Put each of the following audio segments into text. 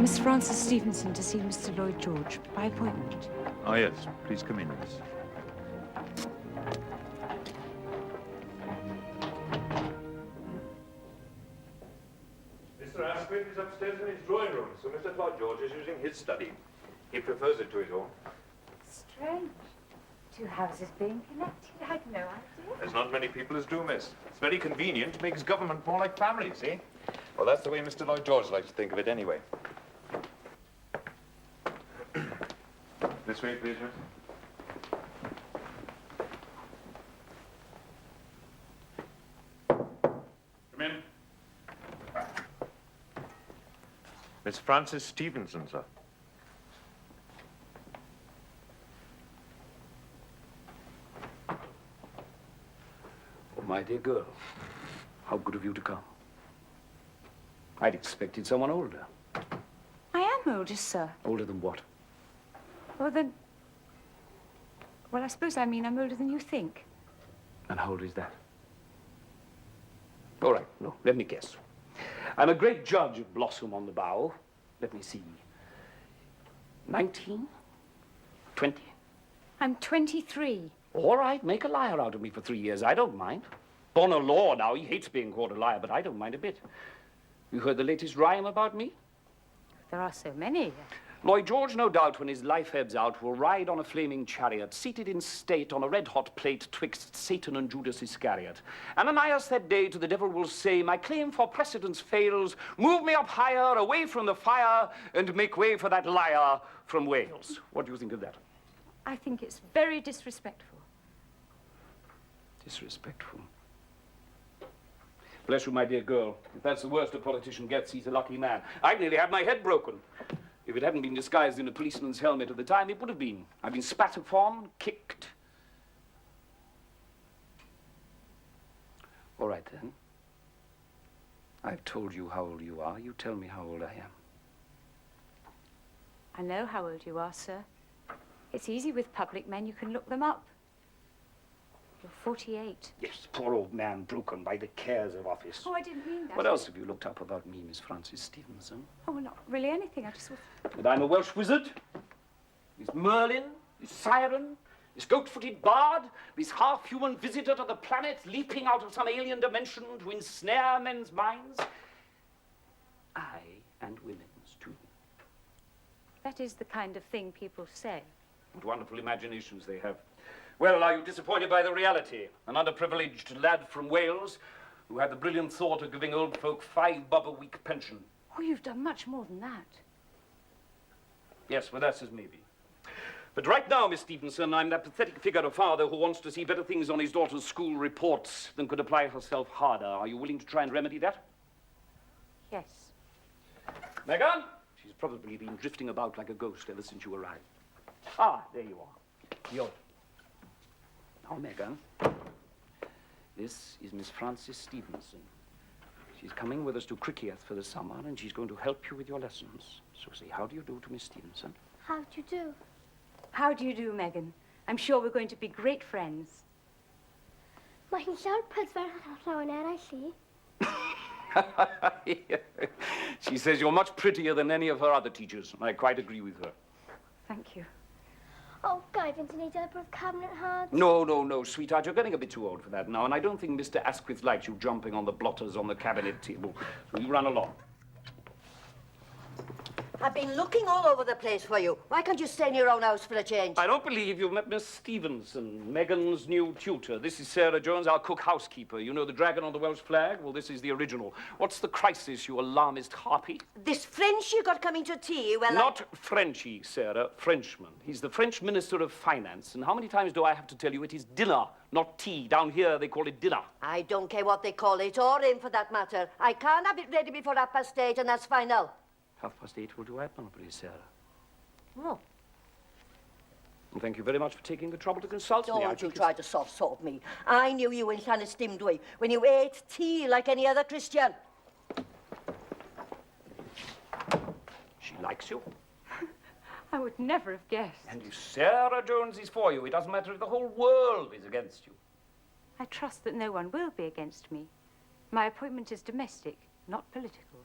Miss Frances Stevenson to see Mr. Lloyd George, by appointment. Oh, yes. Please come in, miss. Mr. Asquith is upstairs in his drawing room, so Mr. Lloyd George is using his study. He prefers it to his own. Strange. Two houses being connected. I had no idea. There's not many people as do, miss. It's very convenient. Makes government more like family, see? Well, that's the way Mr. Lloyd George likes to think of it anyway. This way, please, miss. Come in. Miss Frances Stevenson, sir. Oh, my dear girl, how good of you to come. I'd expected someone older. I am older, sir. Older than what? Well, then... Well, I suppose I mean I'm older than you think. And how old is that? All right, no, let me guess. I'm a great judge of blossom on the bough. Let me see. 19? 20? I'm 23. All right, make a liar out of me for 3 years. I don't mind. Bonner Law now, he hates being called a liar, but I don't mind a bit. You heard the latest rhyme about me? There are so many. Lloyd George, no doubt, when his life ebbs out, will ride on a flaming chariot, seated in state on a red-hot plate twixt Satan and Judas Iscariot. Ananias that day to the devil will say, my claim for precedence fails, move me up higher, away from the fire, and make way for that liar from Wales. What do you think of that? I think it's very disrespectful. Disrespectful? Bless you, my dear girl. If that's the worst a politician gets, he's a lucky man. I'd nearly had my head broken. If it hadn't been disguised in a policeman's helmet at the time, it would have been. I've been spat upon, kicked. All right, then. I've told you how old you are. You tell me how old I am. I know how old you are, sir. It's easy with public men. You can look them up. You're 48. Yes, poor old man broken by the cares of office. Oh, I didn't mean that. What else have you looked up about me, Miss Frances Stevenson? Oh, well, not really anything. I just was... That I'm a Welsh wizard? This Merlin? This siren? This goat-footed bard? This half-human visitor to the planet leaping out of some alien dimension to ensnare men's minds? Aye, and women's, too. That is the kind of thing people say. What wonderful imaginations they have. Well, are you disappointed by the reality? An underprivileged lad from Wales who had the brilliant thought of giving old folk 5 bob a week pension. Oh, you've done much more than that. Yes, well, that's as maybe. But right now, Miss Stevenson, I'm that pathetic figure of father who wants to see better things on his daughter's school reports than could apply herself harder. Are you willing to try and remedy that? Yes. Megan? She's probably been drifting about like a ghost ever since you arrived. Ah, there you are. You're... Now, Megan, this is Miss Frances Stevenson. She's coming with us to Criccieth for the summer, and she's going to help you with your lessons. So say, how do you do to Miss Stevenson? How do you do? How do you do, Megan? I'm sure we're going to be great friends. Mae hi'n llawer prydfer llawer I see. She says you're much prettier than any of her other teachers, and I quite agree with her. Thank you. Oh, Guy, fynd i'n neud efo'r cabinet hard. No, sweetheart, you're getting a bit too old for that now, and I don't think Mr. Asquith likes you jumping on the blotters on the cabinet table. So you run along. I've been looking all over the place for you. Why can't you stay in your own house for a change? I don't believe you've met Miss Stevenson, Megan's new tutor. This is Sarah Jones, our cook housekeeper. You know the dragon on the Welsh flag? Well, this is the original. What's the crisis, you alarmist harpy? This French you got coming to tea, well... Not Frenchy, Sarah, Frenchman. He's the French Minister of Finance. And how many times do I have to tell you it is dinner, not tea? Down here, they call it dinner. I don't care what they call it, or in for that matter. I can't have it ready before 8:30, and that's final. 8:30 will do admirably, Sarah. Oh. And thank you very much for taking the trouble to consult me. Don't you try to soft-sort me. I knew you in Llanystimdwy when you ate tea like any other Christian. She likes you. I would never have guessed. And if Sarah Jones is for you, it doesn't matter if the whole world is against you. I trust that no one will be against me. My appointment is domestic, not political.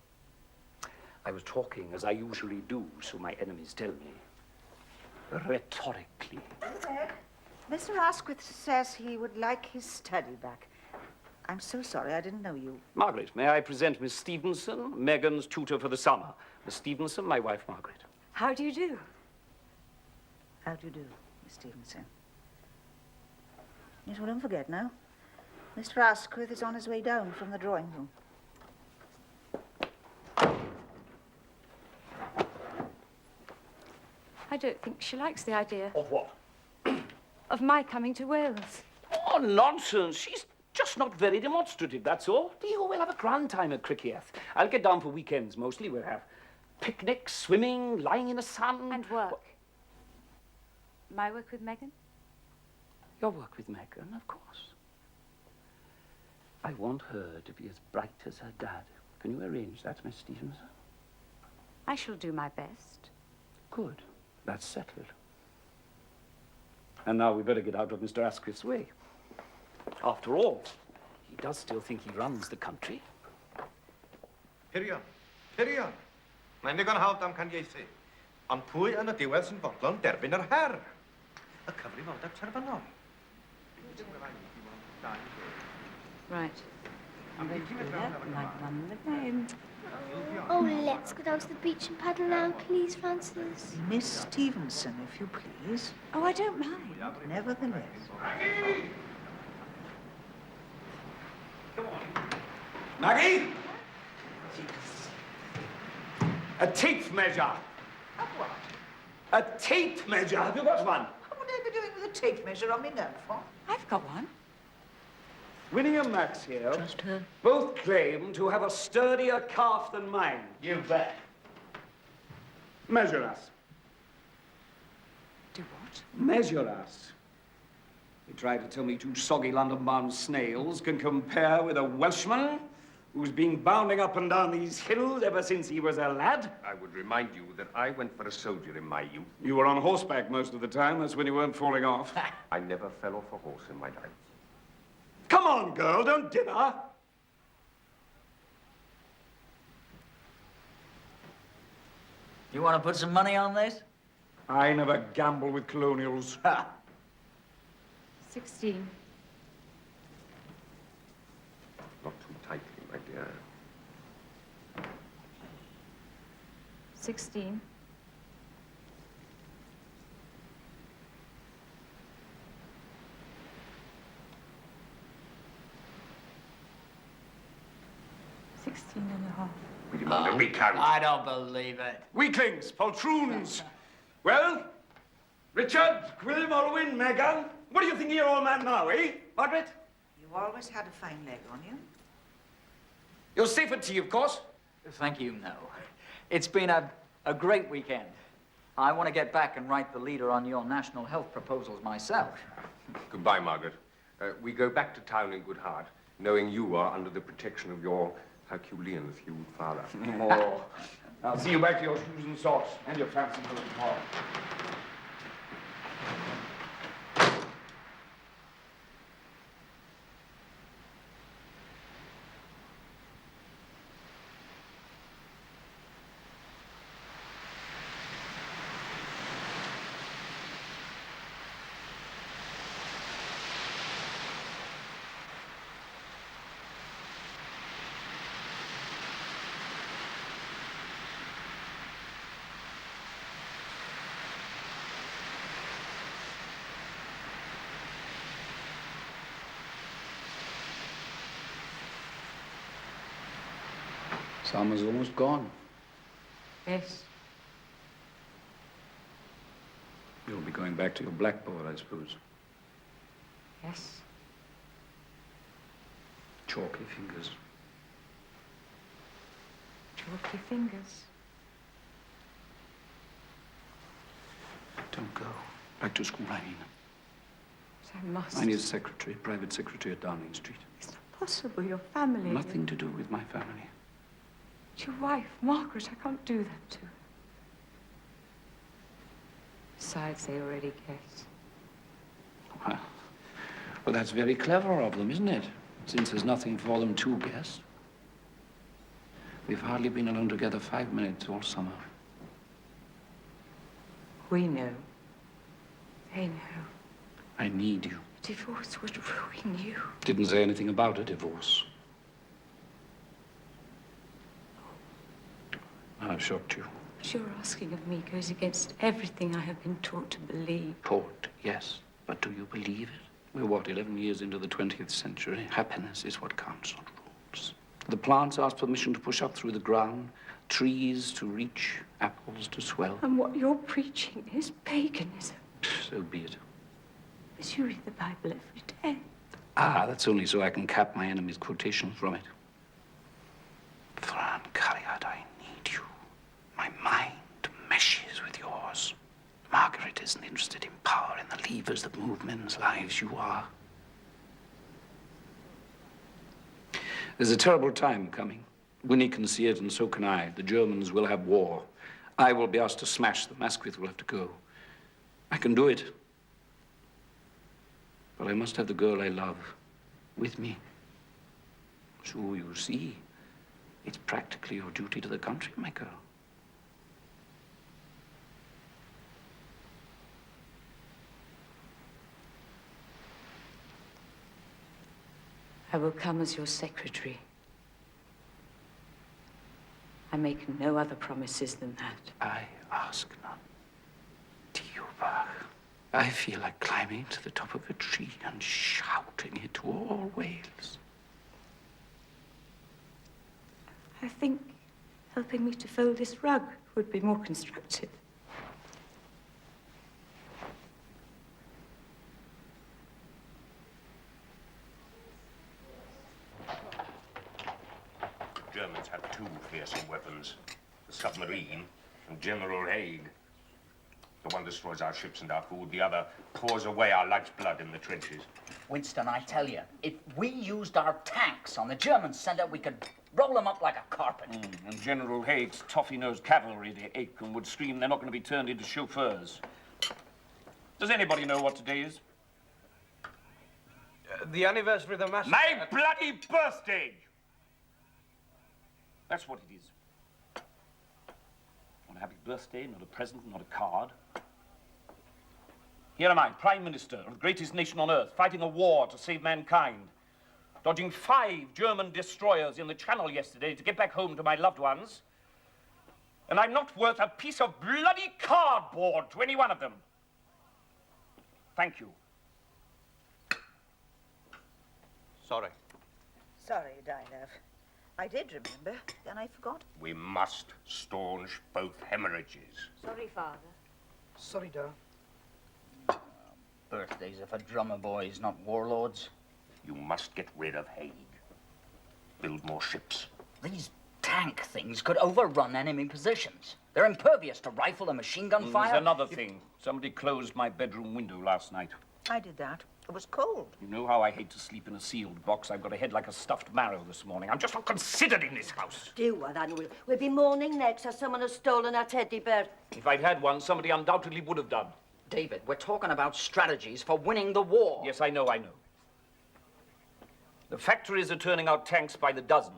I was talking, as I usually do, so my enemies tell me, rhetorically. Mr. Asquith says he would like his study back. I'm so sorry, I didn't know you. Margaret, may I present Miss Stevenson, Megan's tutor for the summer? Miss Stevenson, my wife, Margaret. How do you do? How do you do, Miss Stevenson? Yes, well, don't forget now. Mr. Asquith is on his way down from the drawing room. I don't think she likes the idea Of what? of my coming to Wales. Oh, nonsense. She's just not very demonstrative, that's all. We'll have a grand time at Criccieth. I'll get down for weekends, mostly. We'll have picnics, swimming, lying in the sun. And work. My work with Megan? Your work with Megan, of course. I want her to be as bright as her dad. Can you arrange that, Miss Stevenson? I shall do my best. Good. That's settled. And now we better get out of Mr. Asquith's way. After all, he does still think he runs the country. Hirion. Mae'n ddigon hawdd am caniaethu. Ond pwy yn y diwedd sy'n fodlon derbyn yr her? Y cyfrifoldeb terfynol. Right. I'm going to do that like one in the game. Oh, let's go down to the beach and paddle now, please, Francis. Miss Stevenson, if you please. Oh, I don't mind. Nevertheless. Maggie? A tape measure. A tape measure. Have you got one? What would I be doing with a tape measure on me now for? I've got one. Winnie and Max here Trust her. both claim to have a sturdier calf than mine. You bet. Measure us. Do what? Measure us. They try to tell me two soggy London-bound snails can compare with a Welshman who's been bounding up and down these hills ever since he was a lad. I would remind you that I went for a soldier in my youth. You were on horseback most of the time. That's when you weren't falling off. I never fell off a horse in my life. Come on, girl, don't dinner. You want to put some money on this? I never gamble with colonials. 16. Not too tightly, my dear. 16. 16 and a half. Will you mind a recount? I don't believe it. Weaklings, poltroons. Well, Richard, William Olwyn, Megan, what do you think of your old man now, eh, Margaret? You always had a fine leg on you. You're safe at tea, of course. Thank you, no. It's been a great weekend. I want to get back and write the leader on your national health proposals myself. Goodbye, Margaret. We go back to town in good heart, knowing you are under the protection of your Herculean-thewed father. Oh. I'll see you back to your shoes and socks and your fancy clothes tomorrow. Summer's almost gone. Yes. You'll be going back to your blackboard, I suppose. Yes. Chalky fingers. Chalky fingers. Don't go. Back to school, I mean. But I must. I need a secretary, private secretary at Downing Street. It's not possible. Your family. Nothing to do with my family. It's your wife, Margaret. I can't do that to her. Besides, they already guess. Well, that's very clever of them, isn't it? Since there's nothing for them to guess. We've hardly been alone together 5 minutes all summer. We know. They know. I need you. A divorce would ruin you. Didn't say anything about a divorce. I've shocked you. What you're asking of me goes against everything I have been taught to believe. Taught, yes. But do you believe it? We're, what, 11 years into the 20th century? Happiness is what counts, not rules. The plants ask permission to push up through the ground, trees to reach, apples to swell. And what you're preaching is paganism. So be it. As you read the Bible every day. Ah, that's only so I can cap my enemy's quotation from it. Fran Cariad, I need you. My mind meshes with yours. Margaret isn't interested in power and the levers that move men's lives. You are. There's a terrible time coming. Winnie can see it, and so can I. The Germans will have war. I will be asked to smash them. Asquith will have to go. I can do it. But I must have the girl I love with me. So you see, it's practically your duty to the country, my girl. I will come as your secretary. I make no other promises than that. I ask none. Tiobar, I feel like climbing to the top of a tree and shouting it to all Wales. I think helping me to fold this rug would be more constructive. The Germans have two fearsome weapons, the submarine and General Haig. The one destroys our ships and our food, the other pours away our lifeblood in the trenches. Winston, I tell you, if we used our tanks on the German center, we could roll them up like a carpet. And General Haig's toffee-nosed cavalry, the Aiken, would scream they're not going to be turned into chauffeurs. Does anybody know what today is? The anniversary of the massacre. My bloody birthday! That's what it is. Not a happy birthday, not a present, not a card. Here am I, Prime Minister of the greatest nation on earth, fighting a war to save mankind, dodging 5 German destroyers in the Channel yesterday to get back home to my loved ones. And I'm not worth a piece of bloody cardboard to any one of them. Thank you. Sorry. Sorry, Dinah. I did remember, then I forgot. We must staunch both hemorrhages. Sorry, Father. Sorry, Dad. Birthdays are for drummer boys, not warlords. You must get rid of Haig. Build more ships. These tank things could overrun enemy positions. They're impervious to rifle and machine gun fire. There's another thing. Somebody closed my bedroom window last night. I did that. It was cold. You know how I hate to sleep in a sealed box. I've got a head like a stuffed marrow this morning. I'm just not considered in this house. Do what, then we'll be mourning next as someone has stolen our teddy bear. If I'd had one, somebody undoubtedly would have done. David, we're talking about strategies for winning the war. Yes, I know. The factories are turning out tanks by the dozen.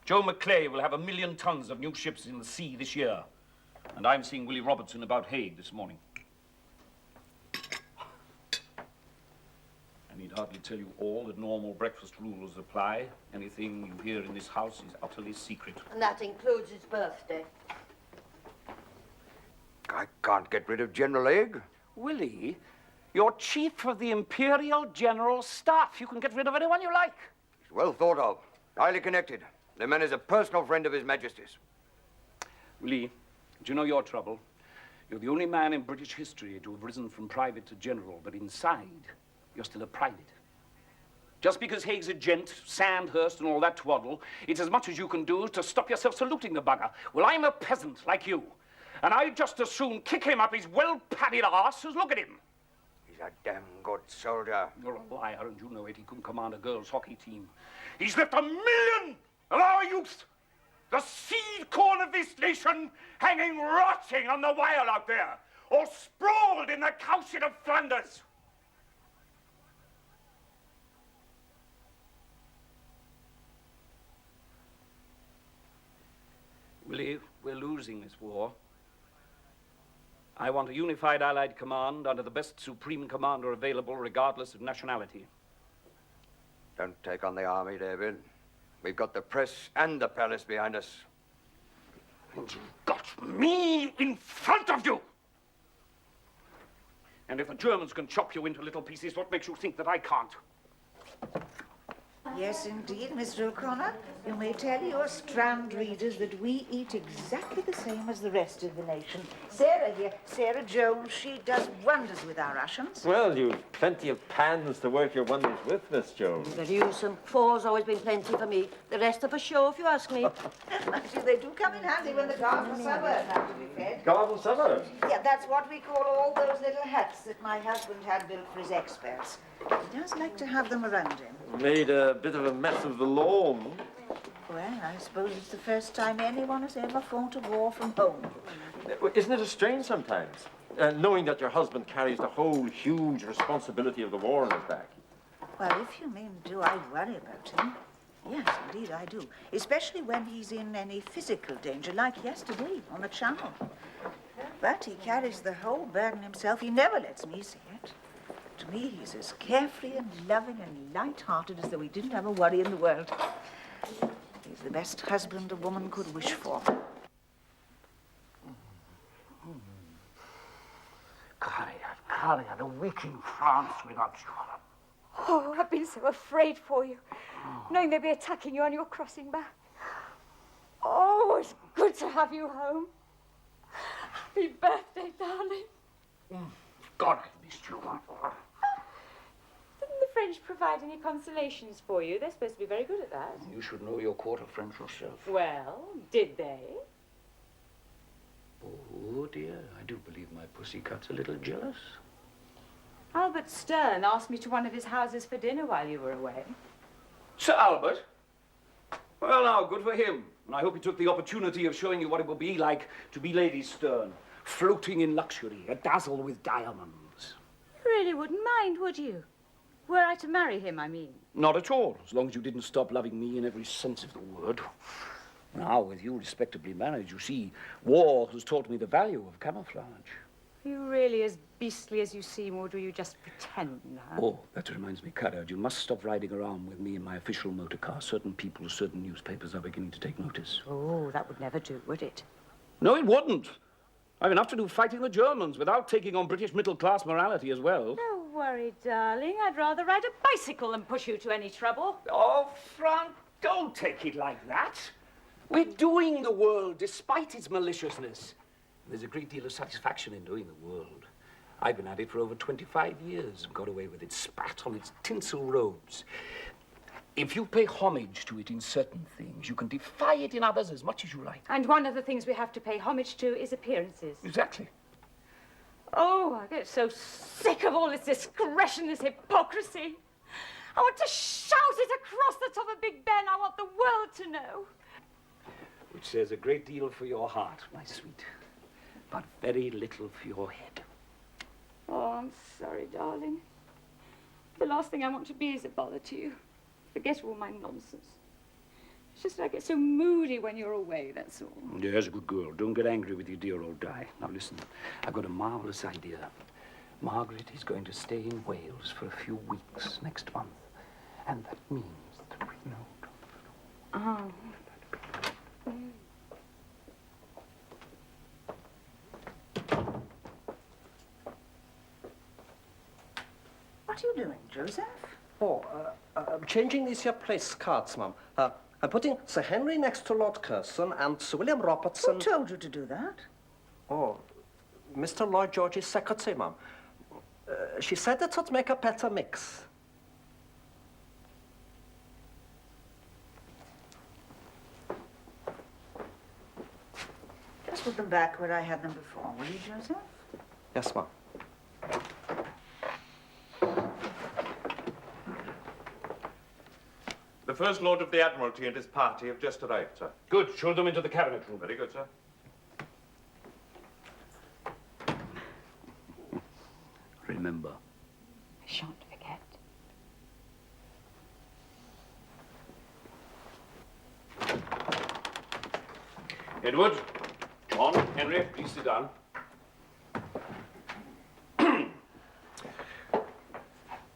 Joe McClay will have 1 million tons of new ships in the sea this year. And I'm seeing Willie Robertson about Haig this morning. I need hardly tell you all that normal breakfast rules apply. Anything you hear in this house is utterly secret. And that includes his birthday. I can't get rid of General Haig. Willie, you're chief of the Imperial General Staff. You can get rid of anyone you like. He's well thought of, highly connected. The man is a personal friend of His Majesty's. Lee, do you know your trouble? You're the only man in British history to have risen from private to general, but inside, you're still a private. Just because Haig's a gent, Sandhurst and all that twaddle, it's as much as you can do to stop yourself saluting the bugger. Well, I'm a peasant like you, and I'd just as soon kick him up his well-padded arse as look at him. He's a damn good soldier. You're a liar, and you know it. He couldn't command a girls' hockey team. He's left 1 million of our youth, the seed corn of this nation, hanging rotting on the wire out there, or sprawled in the cowshed of Flanders. Willie, we're losing this war. I want a unified Allied command under the best supreme commander available, regardless of nationality. Don't take on the army, David. We've got the press and the palace behind us. And you've got me in front of you! And if the Germans can chop you into little pieces, what makes you think that I can't? Yes, indeed, Mr. O'Connor. You may tell your Strand readers that we eat exactly the same as the rest of the nation. Sarah here, Sarah Jones, she does wonders with our rations. Well, you've plenty of pans to work your wonders with, Miss Jones. Very useful. Four's always been plenty for me. The rest of a show, if you ask me. Mind you, they do come in handy when the garden suburbs have to be fed. Garden suburbs? Yeah, that's what we call all those little huts that my husband had built for his experts. He does like to have them around him. Made a bit of a mess of the lawn. Well, I suppose it's the first time anyone has ever fought a war from home. Isn't it a strain sometimes, knowing that your husband carries the whole huge responsibility of the war on his back? Well, if you mean do I worry about him? Yes, indeed I do. Especially when he's in any physical danger, like yesterday on the Channel. But he carries the whole burden himself. He never lets me see it. To me, he's as carefree and loving and light-hearted as though he didn't have a worry in the world. He's the best husband a woman could wish for. Carrie, the week in France without you. Oh, I've been so afraid for you, knowing they'd be attacking you on your crossing back. Oh, it's good to have you home. Happy birthday, darling. God, I missed you. Didn't the French provide any consolations for you? They're supposed to be very good at that. You should know your quarter French yourself. Well, did they? Oh, dear, I do believe my pussycat's a little jealous. Albert Stern asked me to one of his houses for dinner while you were away. Sir Albert? Well, now, good for him. And I hope he took the opportunity of showing you what it would be like to be Lady Stern, floating in luxury, a dazzle with diamonds. You really wouldn't mind, would you? Were I to marry him, I mean. Not at all, as long as you didn't stop loving me in every sense of the word. Now, with you respectably married, you see, war has taught me the value of camouflage. Are you really as beastly as you seem, or do you just pretend? Huh? Oh, that reminds me, Carrad, you must stop riding around with me in my official motor car. Certain people, certain newspapers are beginning to take notice. Oh, that would never do, would it? No, it wouldn't. I've enough to do fighting the Germans without taking on British middle-class morality as well. Don't worry, darling. I'd rather ride a bicycle than push you to any trouble. Oh, Frank, don't take it like that. We're doing the world despite its maliciousness. There's a great deal of satisfaction in doing the world. I've been at it for over 25 years and got away with it, spat on its tinsel robes. If you pay homage to it in certain things, you can defy it in others as much as you like. And one of the things we have to pay homage to is appearances. Exactly. Oh, I get so sick of all this discretion, this hypocrisy. I want to shout it across the top of Big Ben. I want the world to know. Which says a great deal for your heart, my sweet, but very little for your head. Oh, I'm sorry, darling. The last thing I want to be is a bother to you. Forget all my nonsense. It's just that I get so moody when you're away, that's all. Yes, good girl. Don't get angry with your dear old Di. Now listen, I've got a marvelous idea. Margaret is going to stay in Wales for a few weeks next month. And that means that we know. Oh. What are you doing, Joseph? Oh, I'm changing these here place cards, Mum. I'm putting Sir Henry next to Lord Curzon and Sir William Robertson... Who told you to do that? Oh, Mr. Lloyd George's secretary, ma'am. She said it would make a better mix. Just put them back where I had them before, will you, Joseph? Yes, ma'am. The First Lord of the Admiralty and his party have just arrived, sir. Good. Show them into the cabinet room. Very good, sir. Remember. I shan't forget. Edward, John, Henry, please sit down.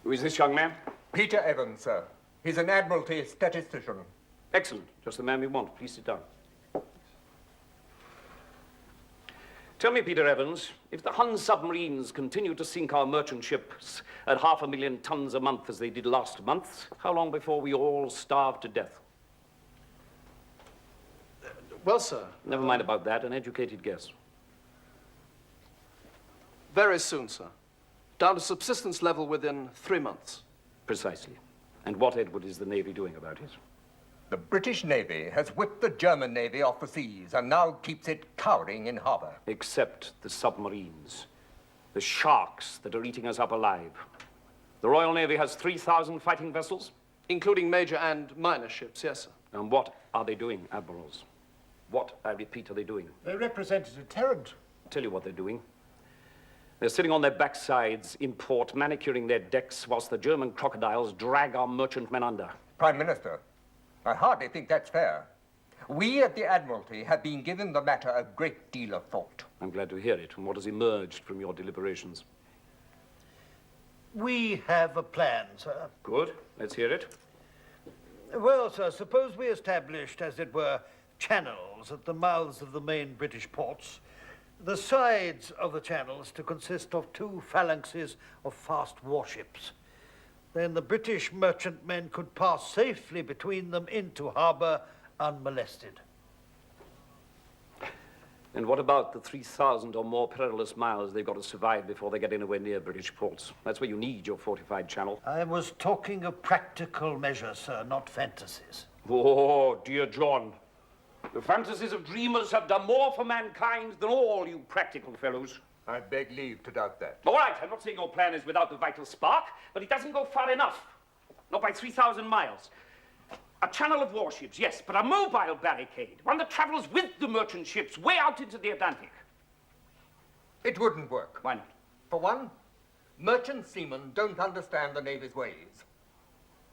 Who is this young man? Peter Evans, sir. He's an Admiralty statistician. Excellent. Just the man we want. Please sit down. Tell me, Peter Evans, if the Hun submarines continue to sink our merchant ships at 500,000 tons a month as they did last month, how long before we all starve to death? Well, sir. Never mind about that. An educated guess. Very soon, sir. Down to subsistence level within 3 months. Precisely. And what, Edward, is the Navy doing about it? The British Navy has whipped the German Navy off the seas and now keeps it cowering in harbor. Except the submarines. The sharks that are eating us up alive. The Royal Navy has 3,000 fighting vessels? Including major and minor ships, yes, sir. And what are they doing, admirals? What, I repeat, are they doing? They represent a deterrent. I'll tell you what they're doing. They're sitting on their backsides in port, manicuring their decks, whilst the German crocodiles drag our merchantmen under. Prime Minister, I hardly think that's fair. We at the Admiralty have been giving the matter a great deal of thought. I'm glad to hear it. And what has emerged from your deliberations? We have a plan, sir. Good. Let's hear it. Well, sir, suppose we established, as it were, channels at the mouths of the main British ports. The sides of the channels to consist of 2 phalanxes of fast warships. Then the British merchantmen could pass safely between them into harbour unmolested. And what about the 3,000 or more perilous miles they've got to survive before they get anywhere near British ports? That's where you need your fortified channel. I was talking of practical measures, sir, not fantasies. Oh, dear John. The fantasies of dreamers have done more for mankind than all you practical fellows. I beg leave to doubt that. All right, I'm not saying your plan is without the vital spark, but it doesn't go far enough. Not by 3,000 miles. A channel of warships, yes, but a mobile barricade. One that travels with the merchant ships way out into the Atlantic. It wouldn't work. Why not? For one, merchant seamen don't understand the Navy's ways.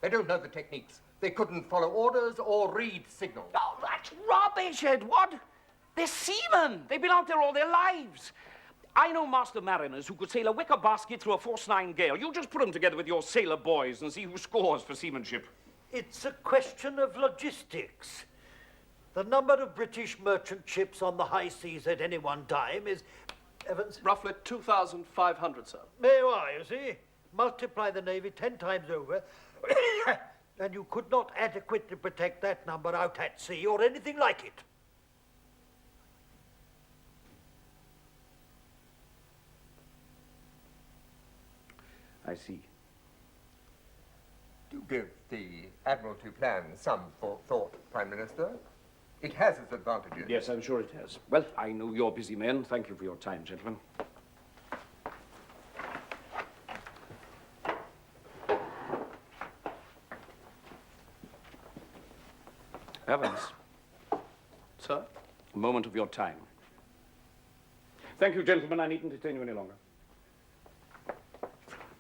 They don't know the techniques. They couldn't follow orders or read signals. Oh, that's rubbish, Edward. They're seamen. They've been out there all their lives. I know master mariners who could sail a wicker basket through a force-9 gale. You just put them together with your sailor boys and see who scores for seamanship. It's a question of logistics. The number of British merchant ships on the high seas at any one time is, Evans? Roughly 2,500, sir. There you are, you see. Multiply the Navy 10 times over, and you could not adequately protect that number out at sea or anything like it. I see. Do give the Admiralty plan some thought, Prime Minister. It has its advantages. Yes, I'm sure it has. Well, I know you're busy men. Thank you for your time, gentlemen. Evans. Sir? A moment of your time. Thank you, gentlemen. I needn't detain you any longer.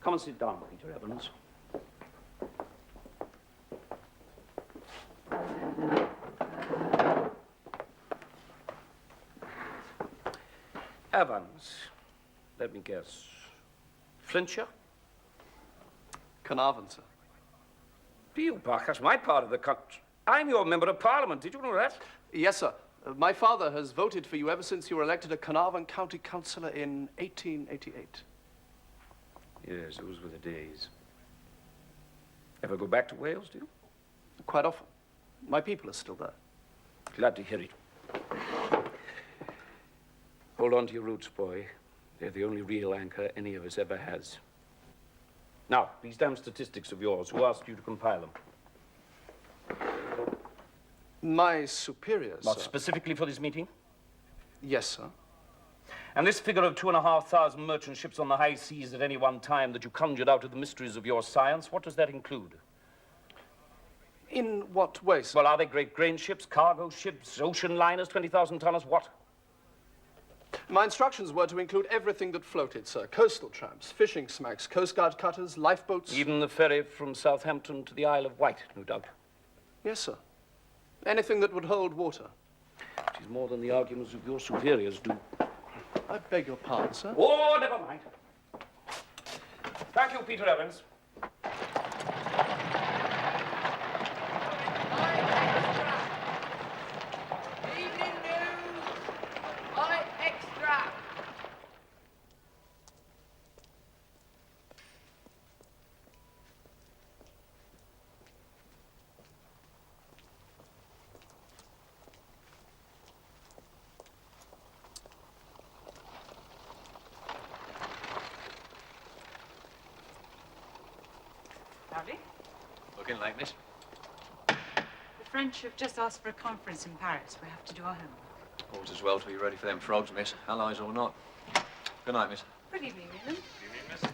Come and sit down, Peter Evans. Evans, let me guess. Flintshire? Carnarvon, sir. Peel Park, that's my part of the country. I'm your member of Parliament. Did you know that? Yes, sir. My father has voted for you ever since you were elected a Carnarvon County Councillor in 1888. Yes, those were the days. Ever go back to Wales, do you? Quite often. My people are still there. Glad to hear it. Hold on to your roots, boy. They're the only real anchor any of us ever has. Now, these damn statistics of yours, who asked you to compile them? My superiors, Not sir. specifically for this meeting? Yes, sir. And this figure of 2,500 merchant ships on the high seas at any one time that you conjured out of the mysteries of your science, what does that include? In what way, sir? Well, are they great grain ships, cargo ships, ocean liners, 20,000 tonners, what? My instructions were to include everything that floated, sir. Coastal tramps, fishing smacks, Coast Guard cutters, lifeboats. Even the ferry from Southampton to the Isle of Wight, no doubt. Yes, sir. Anything that would hold water. It is more than the arguments of your superiors do. I beg your pardon, sir. Oh, never mind. Thank you, Peter Evans. Evening news. Light extra. Howdy. Looking like this. The French have just asked for a conference in Paris. We have to do our homework. Always as well to be ready for them frogs, miss. Allies or not. Good night, miss. Good evening, Leland. Good evening, miss.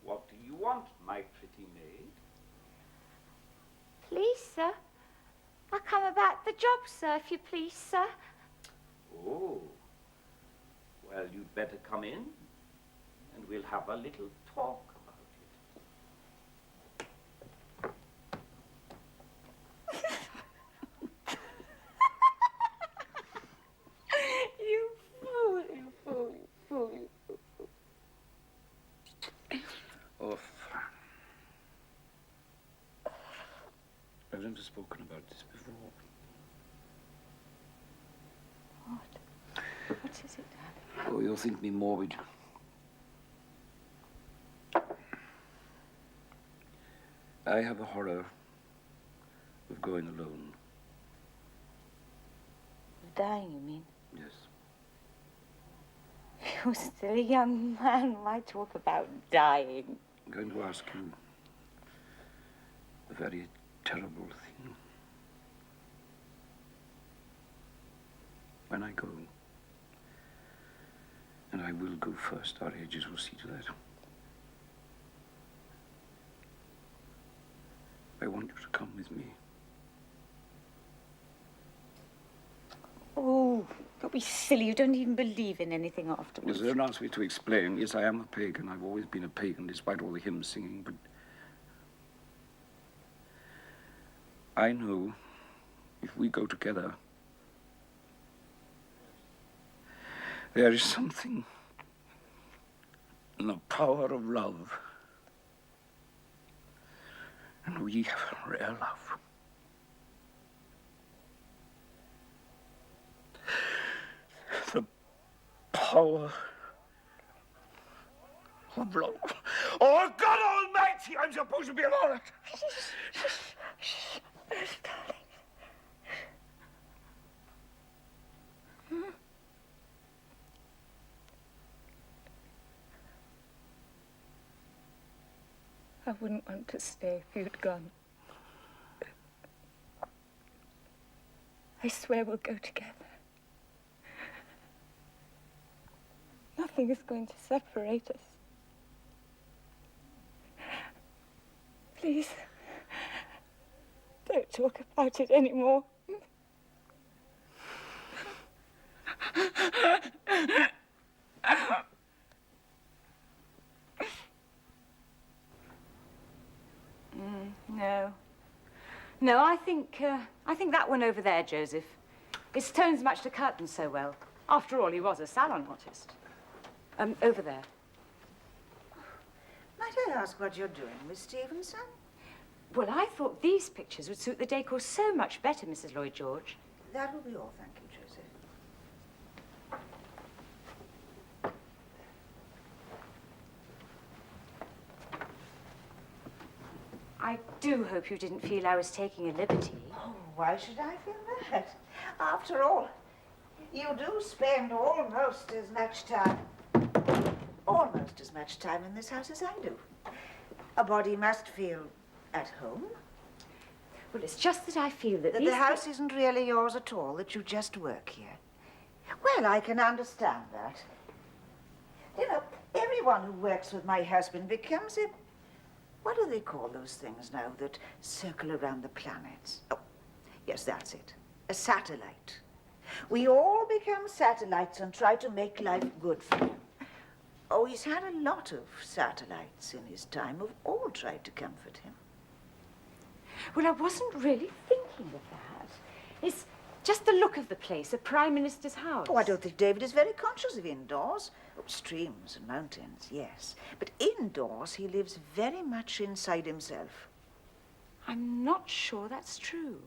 What do you want, my pretty maid? Please, sir. I come about the job, sir, if you please, sir. Oh. Well, you'd better come in, and we'll have a little talk about You fool, you fool, you fool, you fool. it. Oh, I've never spoken about this before. What? What is it, darling? Oh, you'll think me morbid. I have a horror of going alone. Dying, you mean? Yes. You're still a young man. Why talk about dying? I'm going to ask you a very terrible thing. When I go, and I will go first, our ages will see to that. I want you to come with me. Don't be silly. You don't even believe in anything afterwards. Yes, don't ask me to explain. Yes, I am a pagan. I've always been a pagan, despite all the hymn singing, but I know if we go together, there is something in the power of love. And we have rare love. The power of love. Oh, God Almighty, I'm supposed to be alone. Darling. I wouldn't want to stay if you'd gone. I swear we'll go together. Nothing is going to separate us. Please, don't talk about it anymore. No. No, I think that one over there, Joseph. His tones match the curtains so well. After all, he was a salon artist. Over there. Might I ask what you're doing, Miss Stevenson? Well, I thought these pictures would suit the decor so much better, Mrs. Lloyd George. That will be all, thank you, Joseph. I do hope you didn't feel I was taking a liberty. Oh, why should I feel that? After all, you do spend almost as much time in this house as I do. A body must feel at home. Well, it's just that I feel that the house isn't really yours at all, that you just work here. Well, I can understand that. You know, everyone who works with my husband becomes a... What do they call those things now that circle around the planets? Oh, yes, that's it. A satellite. We all become satellites and try to make life good for him. Oh, he's had a lot of satellites in his time who've all tried to comfort him. Well, I wasn't really thinking of that. It's just the look of the place, a Prime Minister's house. Oh, I don't think David is very conscious of indoors. Oh, streams and mountains, yes. But indoors, he lives very much inside himself. I'm not sure that's true.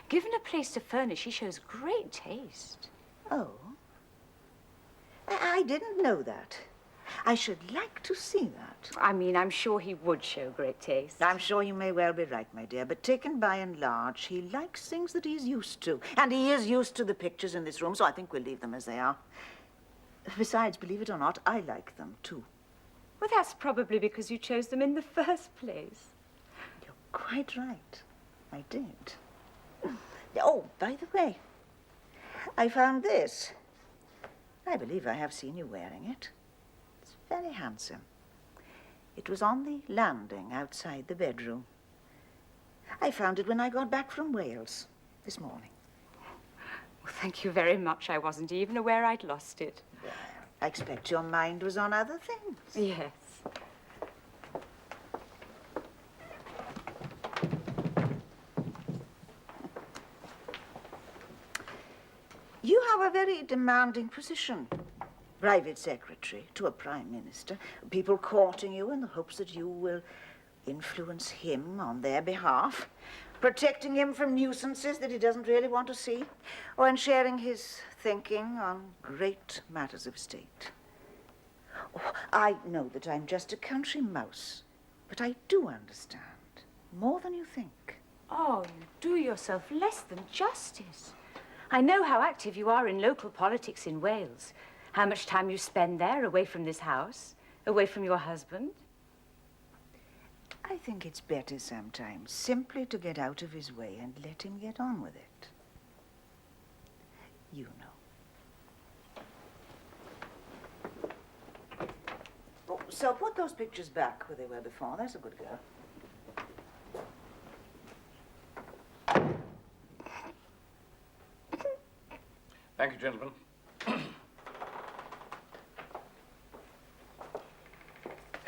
Given a place to furnish, he shows great taste. Oh? I didn't know that. I should like to see that. I mean, I'm sure he would show great taste. I'm sure you may well be right, my dear, but taken by and large, he likes things that he's used to. And he is used to the pictures in this room, so I think we'll leave them as they are. Besides, believe it or not, I like them, too. Well, that's probably because you chose them in the first place. You're quite right. I did. Oh, by the way, I found this. I believe I have seen you wearing it. It's very handsome. It was on the landing outside the bedroom. I found it when I got back from Wales this morning. Well, thank you very much. I wasn't even aware I'd lost it. Well, I expect your mind was on other things. Yes. You have a very demanding position. Private secretary to a prime minister. People courting you in the hopes that you will influence him on their behalf. Protecting him from nuisances that he doesn't really want to see. Or in sharing his thinking on great matters of state. Oh, I know that I'm just a country mouse. But I do understand. More than you think. Oh, you do yourself less than justice. I know how active you are in local politics in Wales. How much time you spend there, away from this house, away from your husband. I think it's better sometimes simply to get out of his way and let him get on with it. You know. Oh, so put those pictures back where they were before. That's a good girl. Thank you, gentlemen.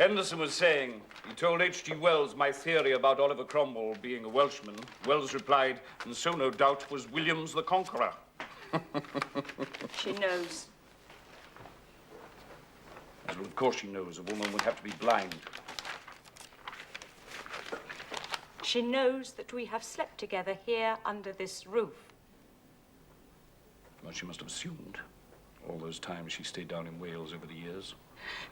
Henderson was saying, he told H.G. Wells my theory about Oliver Cromwell being a Welshman. Wells replied, and so no doubt was Williams the Conqueror. She knows. Well, of course she knows. A woman would have to be blind. She knows that we have slept together here under this roof. Well, she must have assumed all those times she stayed down in Wales over the years.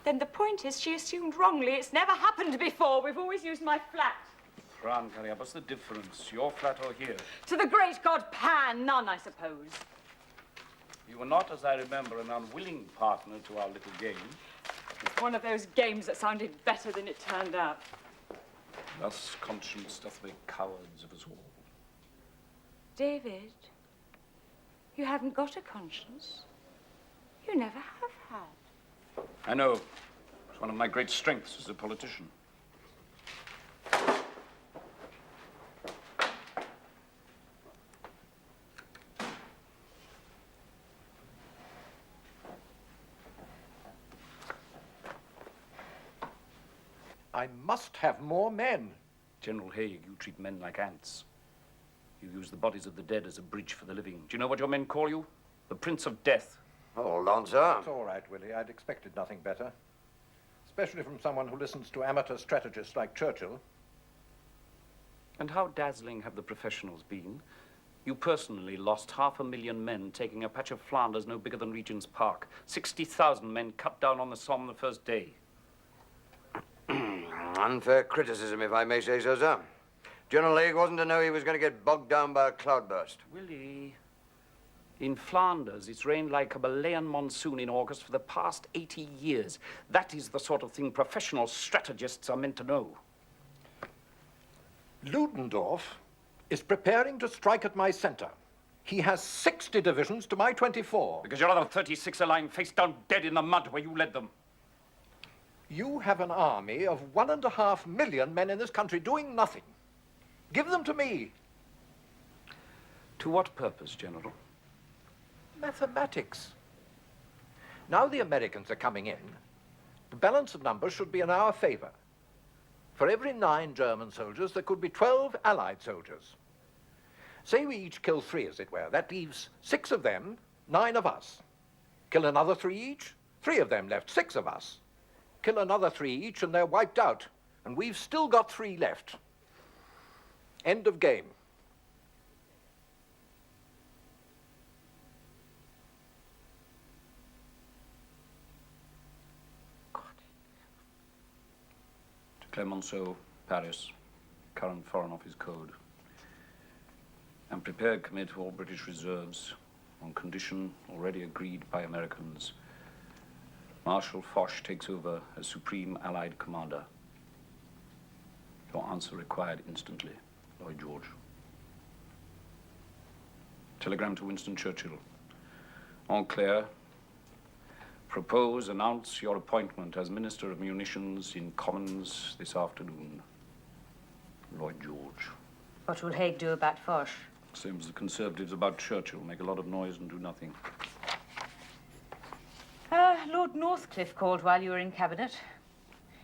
Then the point is she assumed wrongly. It's never happened before. We've always used my flat. Fran, Carrier, what's the difference? Your flat or here? To the great god Pan, none, I suppose. You were not, as I remember, an unwilling partner to our little game. It's one of those games that sounded better than it turned out. Thus conscience doth make cowards of us all. David, you haven't got a conscience. You never have had. I know. It's one of my great strengths as a politician. I must have more men. General Haig, you treat men like ants. You use the bodies of the dead as a bridge for the living. Do you know what your men call you? The Prince of Death. Hold on, sir. It's all right, Willie. I'd expected nothing better. Especially from someone who listens to amateur strategists like Churchill. And how dazzling have the professionals been? You personally lost 500,000 men taking a patch of Flanders no bigger than Regent's Park. 60,000 men cut down on the Somme the first day. Unfair criticism, if I may say so, sir. General Haig wasn't to know he was going to get bogged down by a cloudburst. Willie, in Flanders, it's rained like a Malayan monsoon in August for the past 80 years. That is the sort of thing professional strategists are meant to know. Ludendorff is preparing to strike at my center. He has 60 divisions to my 24. Because your other 36 are lying face down dead in the mud where you led them. You have an army of 1.5 million men in this country doing nothing. Give them to me. To what purpose, General? Mathematics. Now the Americans are coming in, the balance of numbers should be in our favor. For every 9 German soldiers, there could be 12 Allied soldiers. Say we each kill 3, as it were. That leaves 6 of them, 9 of us. Kill another 3 each, 3 of them left, 6 of us. Kill another 3 each, and they're wiped out. And we've still got 3 left. End of game. To Clemenceau, Paris, current Foreign Office Code. And prepared commit all British reserves on condition already agreed by Americans. Marshal Foch takes over as Supreme Allied Commander. Your answer required instantly, Lloyd George. Telegram to Winston Churchill. En clair, propose, announce your appointment as Minister of Munitions in Commons this afternoon. Lloyd George. What will Haig do about Foch? Same as the Conservatives about Churchill. Make a lot of noise and do nothing. Lord Northcliffe called while you were in Cabinet.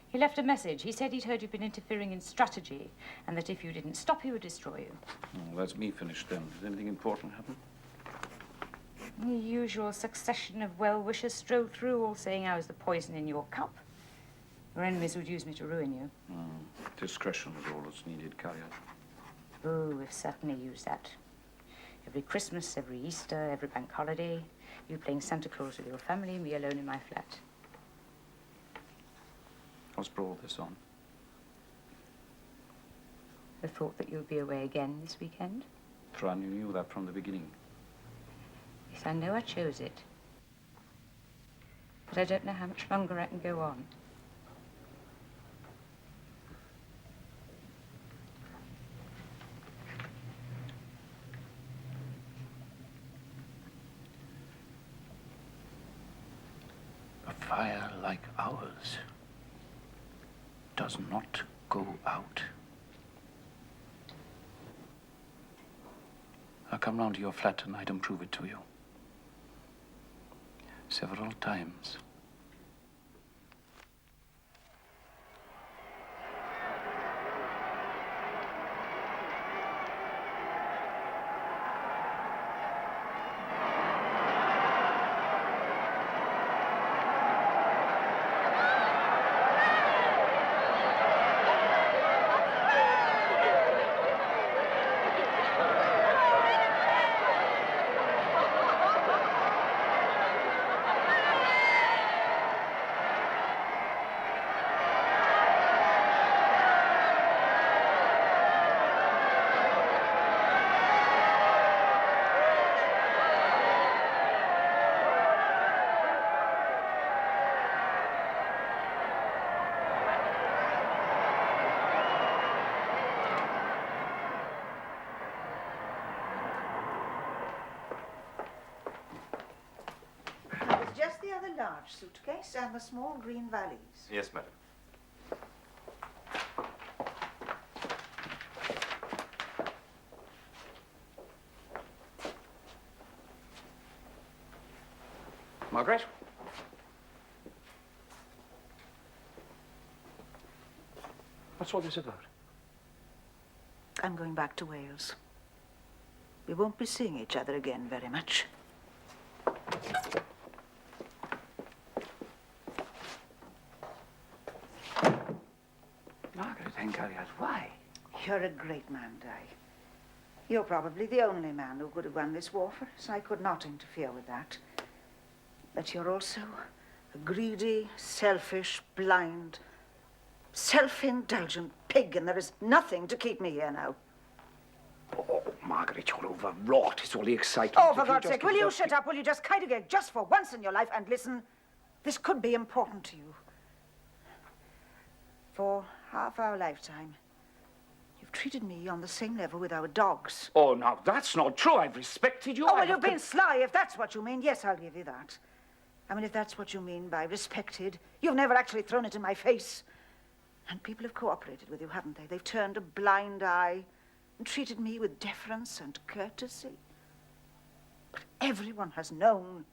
He left a message. He said he'd heard you'd been interfering in strategy, and that if you didn't stop, he would destroy you. Oh, that's me finished then. Did anything important happen? The usual succession of well-wishers strode through, all saying I was the poison in your cup. Your enemies would use me to ruin you. Discretion is all that's needed, Carrier. Oh, we've certainly used that. Every Christmas, every Easter, every bank holiday, you playing Santa Claus with your family, me alone in my flat. What's brought all this on? The thought that you'll be away again this weekend? Fran, you knew that from the beginning. Yes, I know I chose it. But I don't know how much longer I can go on. A fire like ours does not go out. I'll come round to your flat tonight and prove it to you. Several times. large suitcase and the small green valise. Yes, madam. Margaret? What's all this about? I'm going back to Wales. We won't be seeing each other again very much. Margaret Hencarriat, why? You're a great man, Di. You're probably the only man who could have won this war for us. I could not interfere with that. But you're also a greedy, selfish, blind, self-indulgent pig, and there is nothing to keep me here now. Oh, Margaret, you're overwrought. It's all the excitement. Oh, for God's sake, will you shut up? Will you just kite again, just for once in your life, and listen? This could be important to you. For half our lifetime, you've treated me on the same level with our dogs. Oh, now, that's not true. I've respected you. Oh, well, you've been sly, if that's what you mean. Yes, I'll give you that. I mean, if that's what you mean by respected, you've never actually thrown it in my face. And people have cooperated with you, haven't they? They've turned a blind eye and treated me with deference and courtesy. But everyone has known.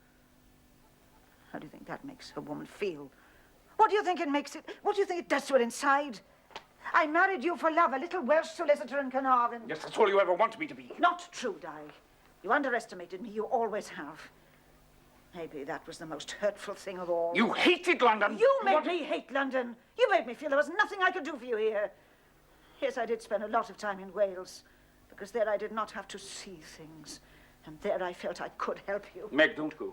How do you think that makes a woman feel? What do you think it makes it? What do you think it does to her inside? I married you for love, a little Welsh solicitor in Carnarvon. Yes, that's all you ever wanted me to be. Not true, Di. You underestimated me. You always have. Maybe that was the most hurtful thing of all. You hated London. You made me hate London. You made me feel there was nothing I could do for you here. Yes, I did spend a lot of time in Wales, because there I did not have to see things, and there I felt I could help you. Meg, don't go.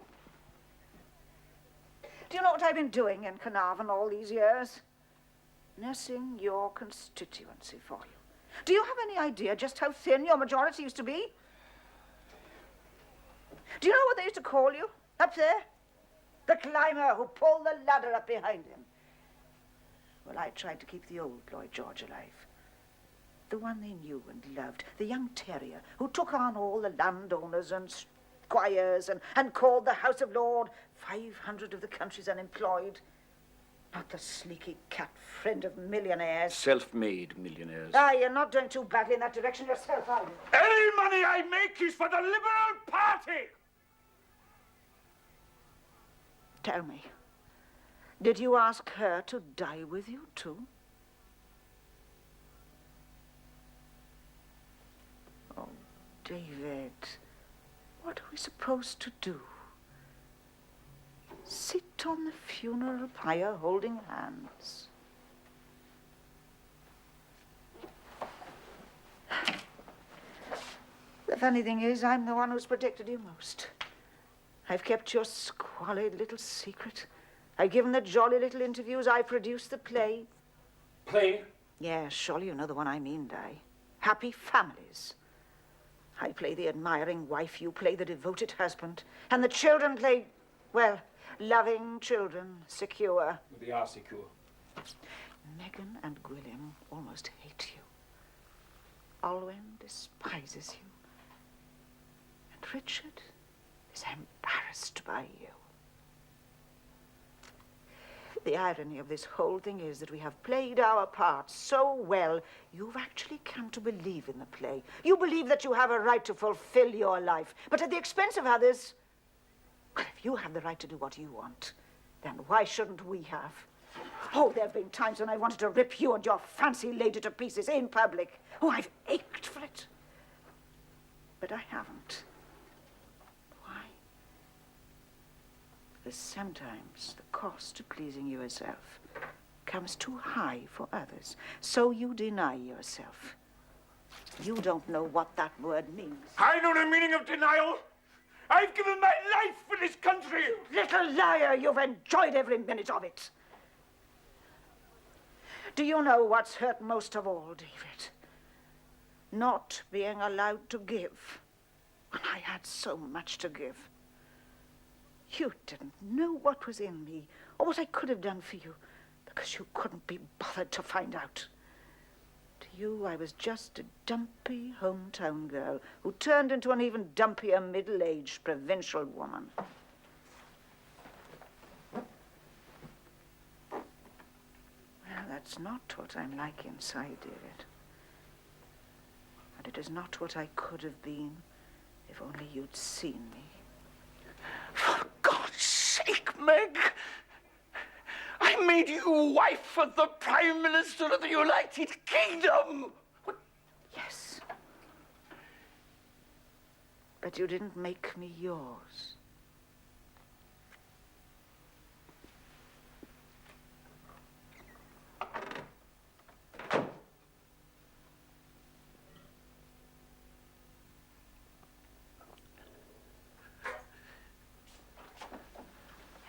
Do you know what I've been doing in Carnarvon all these years? Nursing your constituency for you. Do you have any idea just how thin your majority used to be? Do you know what they used to call you up there? The climber who pulled the ladder up behind him. Well, I tried to keep the old Lloyd George alive. The one they knew and loved. The young terrier who took on all the landowners and squires and called the House of Lord 500 of the country's unemployed. Not the sleeky cat friend of millionaires. Self-made millionaires. Ah, you're not doing too badly in that direction yourself, are you? Any money I make is for the Liberal Party! Tell me, did you ask her to die with you, too? Oh, David, what are we supposed to do? Sit on the funeral pyre holding hands. The funny thing is, I'm the one who's protected you most. I've kept your squalid little secret. I've given the jolly little interviews. I produced the play. Play? Yeah, surely you know the one I mean, Di. Happy Families. I play the admiring wife, you play the devoted husband. And the children play, well, loving children, secure. They are secure. Megan and Gwilym almost hate you. Olwen despises you. And Richard is embarrassed by you. The irony of this whole thing is that we have played our part so well, you've actually come to believe in the play. You believe that you have a right to fulfill your life, but at the expense of others. Well, if you have the right to do what you want, then why shouldn't we have? Oh, there have been times when I wanted to rip you and your fancy lady to pieces in public. Oh, I've ached for it. But I haven't. Why? Because sometimes the cost of pleasing yourself comes too high for others, so you deny yourself. You don't know what that word means. I know the meaning of denial. I've given my life for this country. You little liar, you've enjoyed every minute of it. Do you know what's hurt most of all, David? Not being allowed to give when I had so much to give. You didn't know what was in me or what I could have done for you because you couldn't be bothered to find out. To you, I was just a dumpy hometown girl who turned into an even dumpier middle-aged provincial woman. that's not what I'm like inside, David. And it is not what I could have been if only you'd seen me. For God's sake, Meg! I made you wife of the Prime Minister of the United Kingdom! Yes. But you didn't make me yours.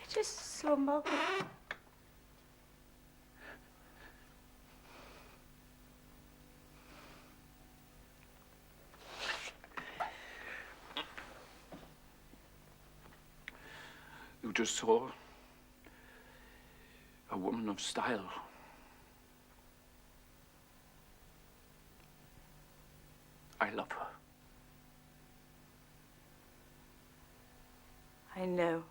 I just saw Margaret. You just saw a woman of style. I love her. I know.